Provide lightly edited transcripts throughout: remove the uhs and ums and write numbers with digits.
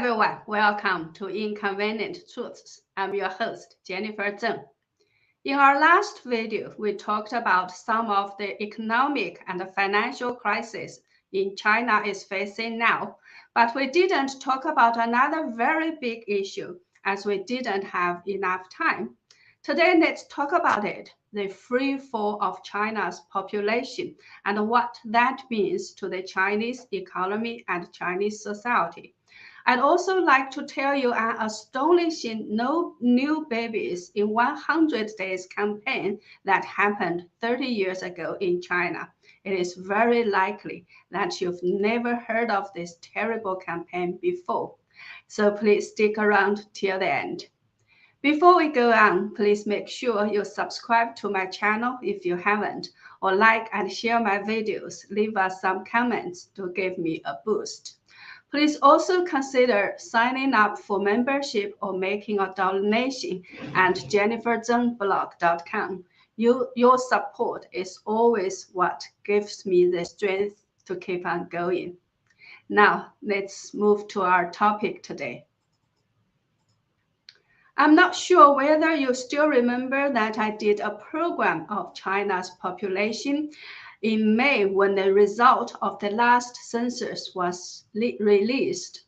everyone, welcome to Inconvenient Truths. I'm your host, Jennifer Zeng. In our last video, we talked about some of the economic and financial crises in China is facing now, but we didn't talk about another very big issue as we didn't have enough time. Today, let's talk about it, the free fall of China's population and what that means to the Chinese economy and Chinese society. I'd also like to tell you an astonishing no new babies in 100 days campaign that happened 30 years ago in China. It is very likely that you've never heard of this terrible campaign before. So please stick around till the end. Before we go on, please make sure you subscribe to my channel if you haven't, or like and share my videos. Leave us some comments to give me a boost. Please also consider signing up for membership or making a donation at jenniferzengblog.com. Your support is always what gives me the strength to keep on going. Now, let's move to our topic today. I'm not sure whether you still remember that I did a program of China's population in May when the result of the last census was released.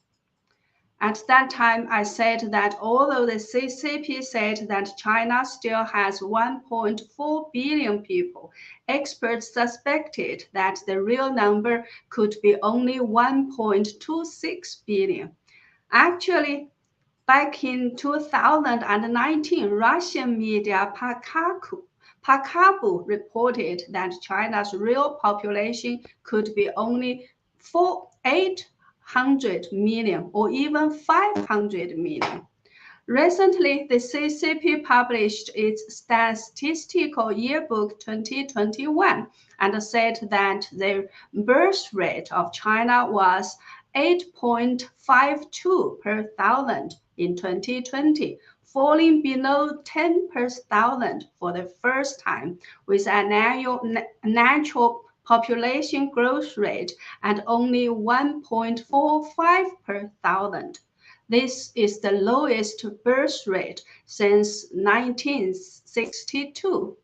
At that time, I said that although the CCP said that China still has 1.4 billion people, experts suspected that the real number could be only 1.26 billion. Actually, back in 2019, Russian media Pakabu reported that China's real population could be only 800 million or even 500 million. Recently, the CCP published its Statistical Yearbook 2021 and said that the birth rate of China was 8.52 per thousand in 2020, falling below 10 per thousand for the first time, with an annual natural population growth rate at only 1.45 per thousand. This is the lowest birth rate since 1962.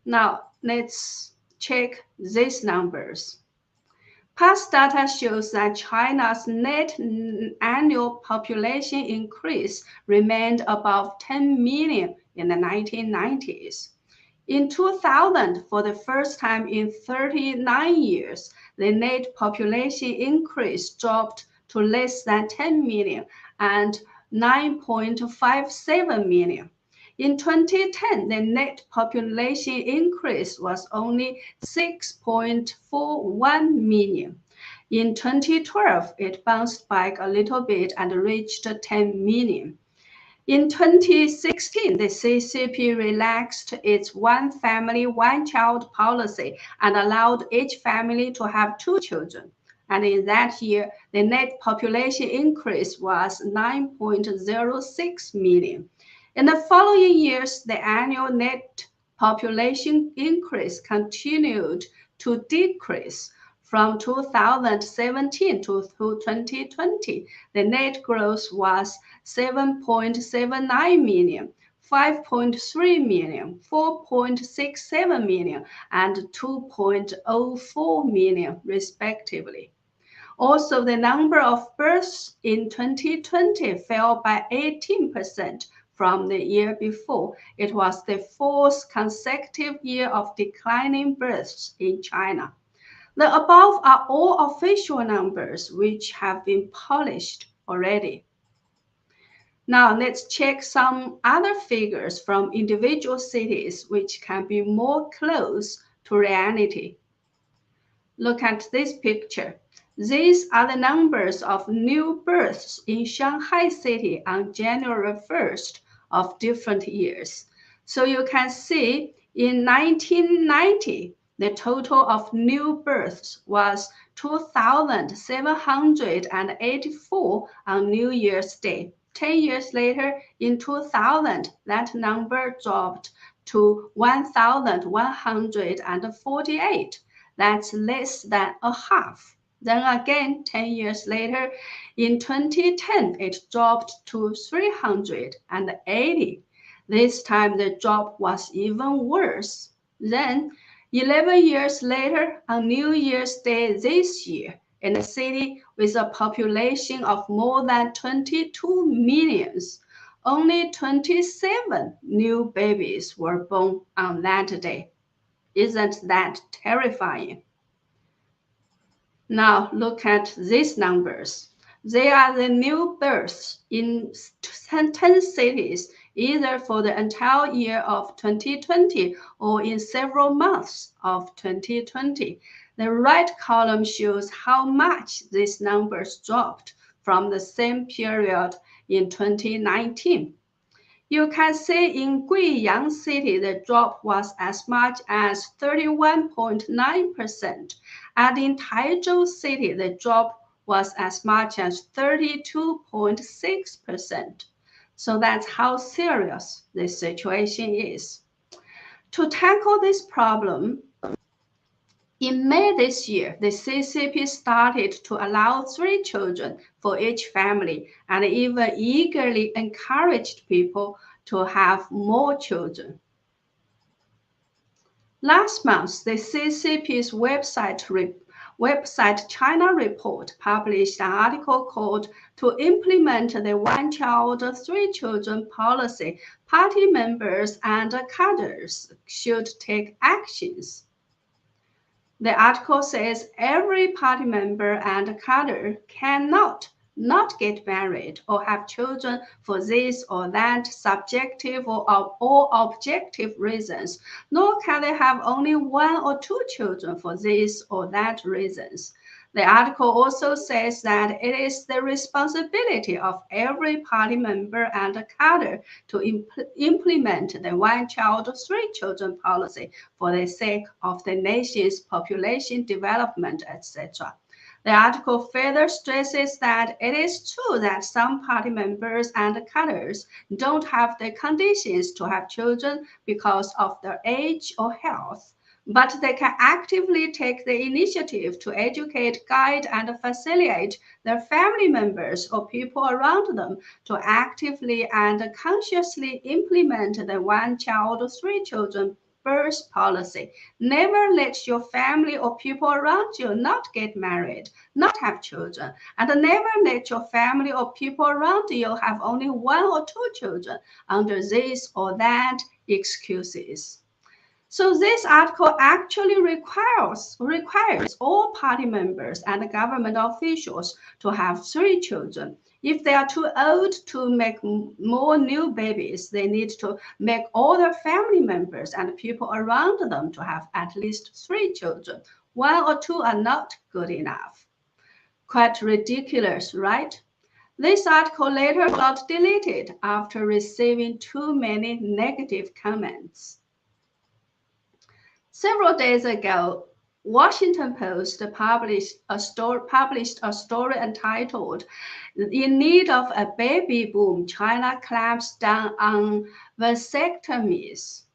Now, let's check these numbers. Past data shows that China's net annual population increase remained above 10 million in the 1990s. In 2000, for the first time in 39 years, the net population increase dropped to less than 10 million and 9.57 million. In 2010, the net population increase was only 6.41 million. In 2012, it bounced back a little bit and reached 10 million. In 2016, the CCP relaxed its one family, one child policy and allowed each family to have 2 children. And in that year, the net population increase was 9.06 million. In the following years, the annual net population increase continued to decrease. From 2017 to 2020, the net growth was 7.79 million, 5.3 million, 4.67 million, and 2.04 million, respectively. Also, the number of births in 2020 fell by 18%. From the year before. It was the 4th consecutive year of declining births in China. The above are all official numbers which have been published already. Now let's check some other figures from individual cities which can be more close to reality. Look at this picture. These are the numbers of new births in Shanghai City on January 1st of different years. So you can see in 1990, the total of new births was 2,784 on New Year's Day. 10 years later, in 2000, that number dropped to 1,148. That's less than a half. Then again, 10 years later, in 2010, it dropped to 380. This time, the drop was even worse. Then, 11 years later, on New Year's Day this year, in a city with a population of more than 22 million, only 27 new babies were born on that day. Isn't that terrifying? Now look at these numbers. They are the new births in 10 cities, either for the entire year of 2020 or in several months of 2020. The right column shows how much these numbers dropped from the same period in 2019. You can see in Guiyang City, the drop was as much as 31.9%, and in Taizhou City, the drop was as much as 32.6%. So that's how serious this situation is. To tackle this problem, in May this year, the CCP started to allow 3 children for each family and even eagerly encouraged people to have more children. Last month, the CCP's website China Report published an article called "To Implement the One Child, Three Children policy, party members and cadres should take actions." The article says every party member and cadre cannot not get married or have children for this or that subjective or objective reasons, nor can they have only 1 or 2 children for this or that reasons. The article also says that it is the responsibility of every party member and cadre to implement the one child, 3 children policy for the sake of the nation's population development, etc. The article further stresses that it is true that some party members and cadres don't have the conditions to have children because of their age or health, but they can actively take the initiative to educate, guide, and facilitate their family members or people around them to actively and consciously implement the one child, 3 children birth policy. Never let your family or people around you not get married, not have children, and never let your family or people around you have only 1 or 2 children under this or that excuses. So this article actually requires all party members and government officials to have 3 children. If they are too old to make more new babies, they need to make all their family members and people around them to have at least 3 children. 1 or 2 are not good enough. Quite ridiculous, right? This article later got deleted after receiving too many negative comments. Several days ago, Washington Post published a story entitled "In Need of a Baby Boom, China Clamps Down on Vasectomies."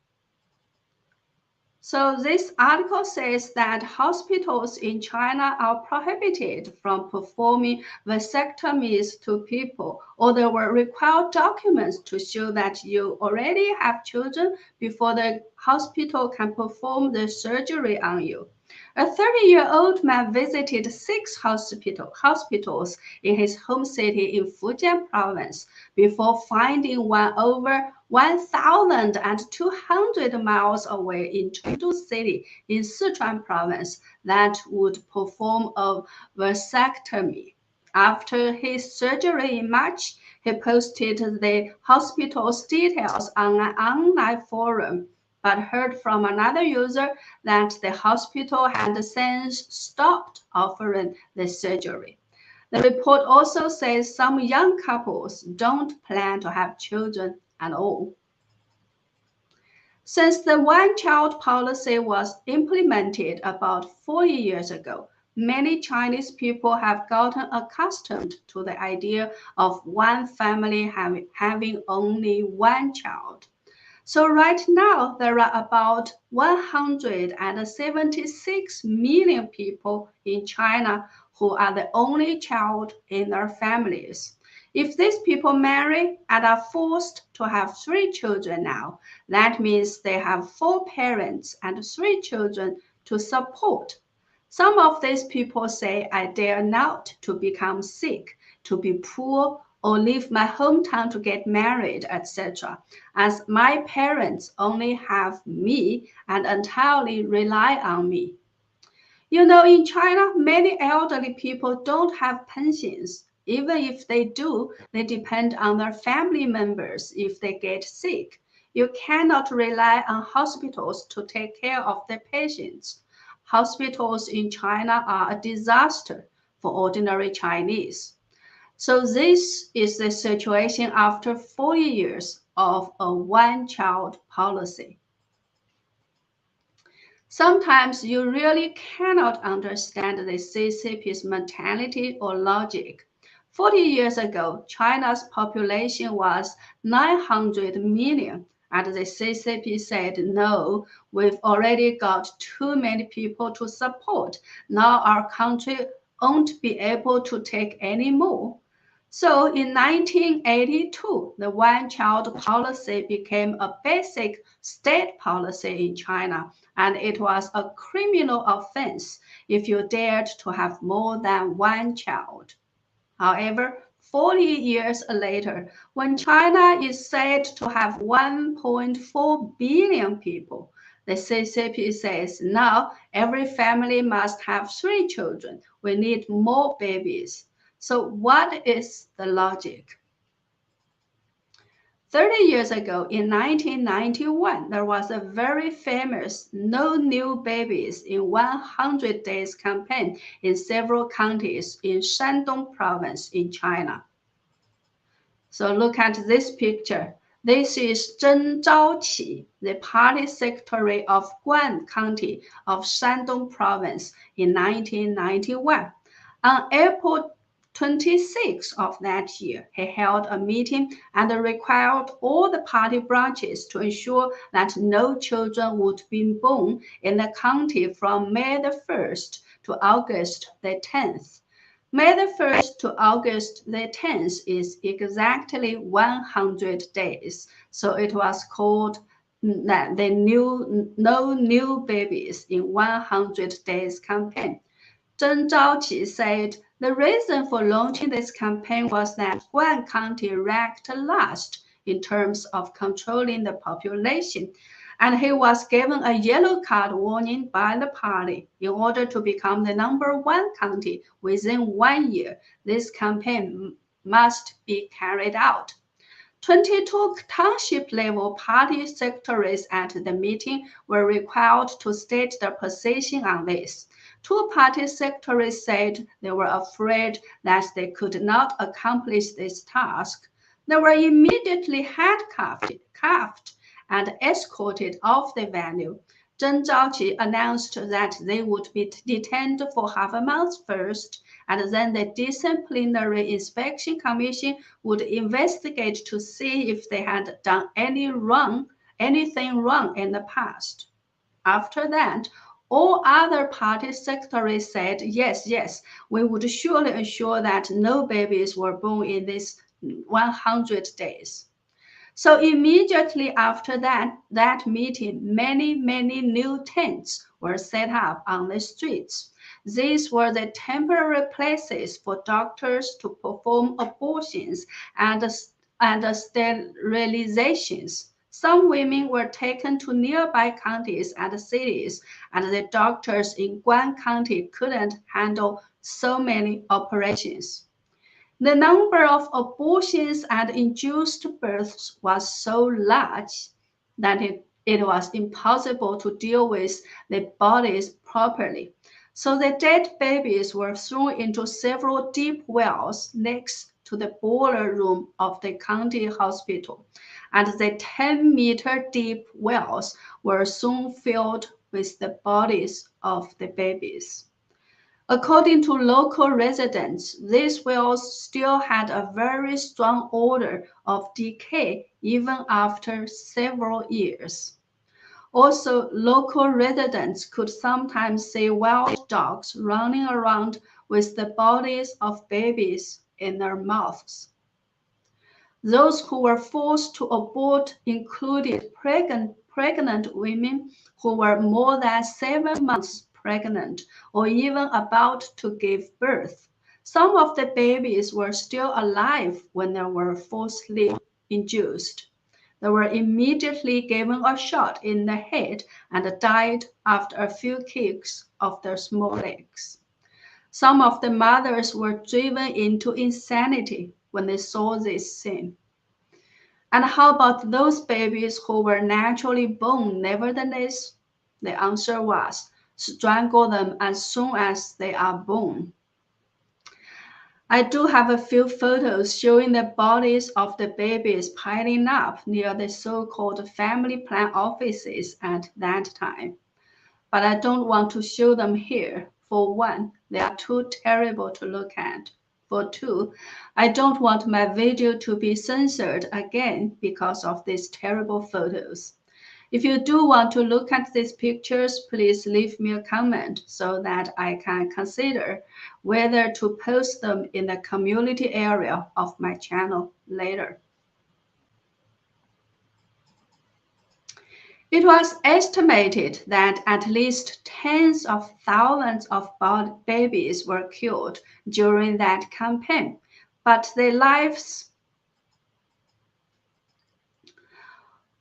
So this article says that hospitals in China are prohibited from performing vasectomies to people, or they will require documents to show that you already have children before the hospital can perform the surgery on you. A 30-year-old man visited 6 hospitals in his home city in Fujian province before finding one over 1,200 miles away in Chengdu City in Sichuan province that would perform a vasectomy. After his surgery in March, he posted the hospital's details on an online forum, but heard from another user that the hospital had since stopped offering the surgery. The report also says some young couples don't plan to have children at all. Since the one-child policy was implemented about 40 years ago, many Chinese people have gotten accustomed to the idea of one family having only one child. So right now, there are about 176 million people in China who are the only child in their families. If these people marry and are forced to have 3 children now, that means they have 4 parents and 3 children to support. Some of these people say, I dare not to become sick, to be poor, or leave my hometown to get married, etc., as my parents only have me and entirely rely on me. You know, in China, many elderly people don't have pensions. Even if they do, they depend on their family members if they get sick. You cannot rely on hospitals to take care of their patients. Hospitals in China are a disaster for ordinary Chinese. So this is the situation after 40 years of a one-child policy. Sometimes you really cannot understand the CCP's mentality or logic. 40 years ago, China's population was 900 million, and the CCP said, no, we've already got too many people to support. Now our country won't be able to take any more. So in 1982, the one-child policy became a basic state policy in China, and it was a criminal offense if you dared to have more than one child. However, 40 years later, when China is said to have 1.4 billion people, the CCP says now every family must have 3 children. We need more babies. So what is the logic? 30 years ago, in 1991, there was a very famous No New Babies in 100 Days campaign in several counties in Shandong province in China. So look at this picture. This is Zeng Zhaoqi, the party secretary of Guan County of Shandong province in 1991. On April 26th of that year, he held a meeting and required all the party branches to ensure that no children would be born in the county from May the 1st to August the 10th. May the 1st to August the 10th is exactly 100 days, so it was called the No New Babies in 100 Days campaign. Zeng Zhaoqi said the reason for launching this campaign was that Guan County ranked last in terms of controlling the population, and he was given a yellow card warning by the party. In order to become the #1 county within 1 year, this campaign must be carried out. 22 township-level party secretaries at the meeting were required to state their position on this. 2 party secretaries said they were afraid that they could not accomplish this task. They were immediately handcuffed and escorted off the venue. Zeng Zhaoqi announced that they would be detained for half a month first, and then the Disciplinary Inspection Commission would investigate to see if they had done anything wrong in the past. After that, all other party secretaries said, yes, we would surely ensure that no babies were born in these 100 days. So immediately after that meeting, many new tents were set up on the streets. These were the temporary places for doctors to perform abortions and sterilizations. Some women were taken to nearby counties and cities, and the doctors in Guan County couldn't handle so many operations. The number of abortions and induced births was so large that it was impossible to deal with the bodies properly. So the dead babies were thrown into several deep wells next to the boiler room of the county hospital, and the 10-meter deep wells were soon filled with the bodies of the babies. According to local residents, these wells still had a very strong odor of decay even after several years. Also, local residents could sometimes see wild dogs running around with the bodies of babies in their mouths. Those who were forced to abort included pregnant women who were more than 7 months pregnant or even about to give birth. Some of the babies were still alive when they were forcibly induced. They were immediately given a shot in the head and died after a few kicks of their small legs. Some of the mothers were driven into insanity when they saw this scene. And how about those babies who were naturally born nevertheless? The answer was, strangle them as soon as they are born. I do have a few photos showing the bodies of the babies piling up near the so-called family plan offices at that time. But I don't want to show them here. For one, they are too terrible to look at. For two, I don't want my video to be censored again because of these terrible photos. If you do want to look at these pictures, please leave me a comment so that I can consider whether to post them in the community area of my channel later. It was estimated that at least tens of thousands of babies were killed during that campaign, but the lives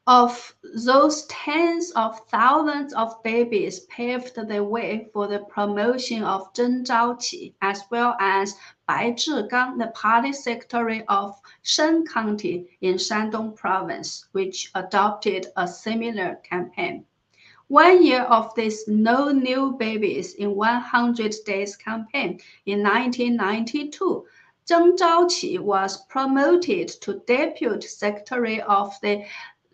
of those tens of thousands of babies paved the way for the promotion of Zeng as well as Bai Zhigang, the party secretary of Shen County in Shandong province, which adopted a similar campaign. 1 year of this No New Babies in 100 Days campaign in 1992, Zeng Zhaoqi was promoted to deputy secretary of the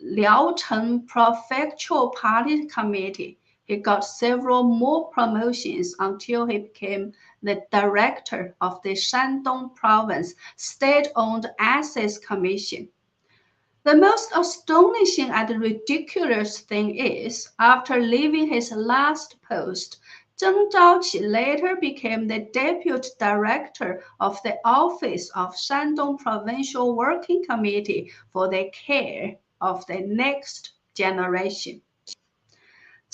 Liaocheng Prefectural Party Committee. He got several more promotions until he became the director of the Shandong Province State-Owned Assets Commission. The most astonishing and ridiculous thing is, after leaving his last post, Zeng Zhaoqi later became the deputy director of the Office of Shandong Provincial Working Committee for the Care of the Next Generation.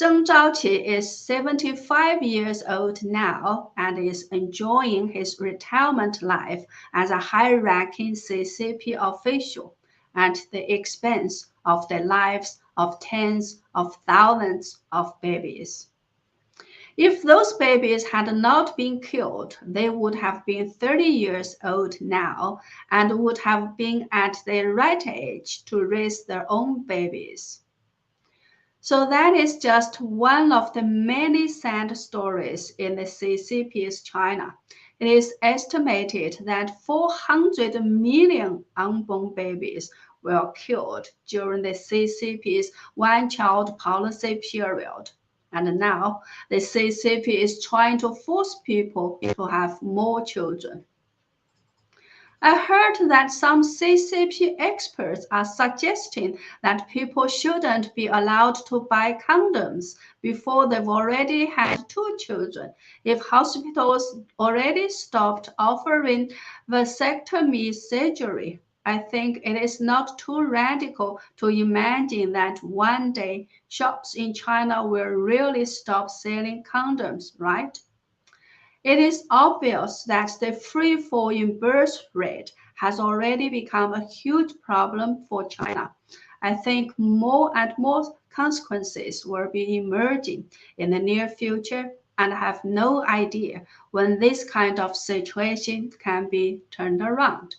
Zeng Zhaoqi is 75 years old now and is enjoying his retirement life as a high-ranking CCP official at the expense of the lives of tens of thousands of babies. If those babies had not been killed, they would have been 30 years old now and would have been at the right age to raise their own babies. So that is just one of the many sad stories in the CCP's China. It is estimated that 400 million unborn babies were killed during the CCP's one-child policy period. And now the CCP is trying to force people to have more children. I heard that some CCP experts are suggesting that people shouldn't be allowed to buy condoms before they've already had 2 children. If hospitals already stopped offering vasectomy surgery, I think it is not too radical to imagine that one day shops in China will really stop selling condoms, right? It is obvious that the free fall in birth rate has already become a huge problem for China. I think more and more consequences will be emerging in the near future, and I have no idea when this kind of situation can be turned around.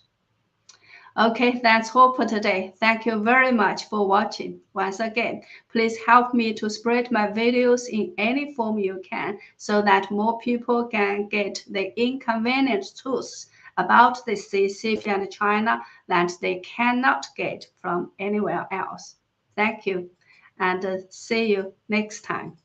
Okay, that's all for today. Thank you very much for watching. Once again, please help me to spread my videos in any form you can so that more people can get the inconvenient truths about the CCP and China that they cannot get from anywhere else. Thank you, and see you next time.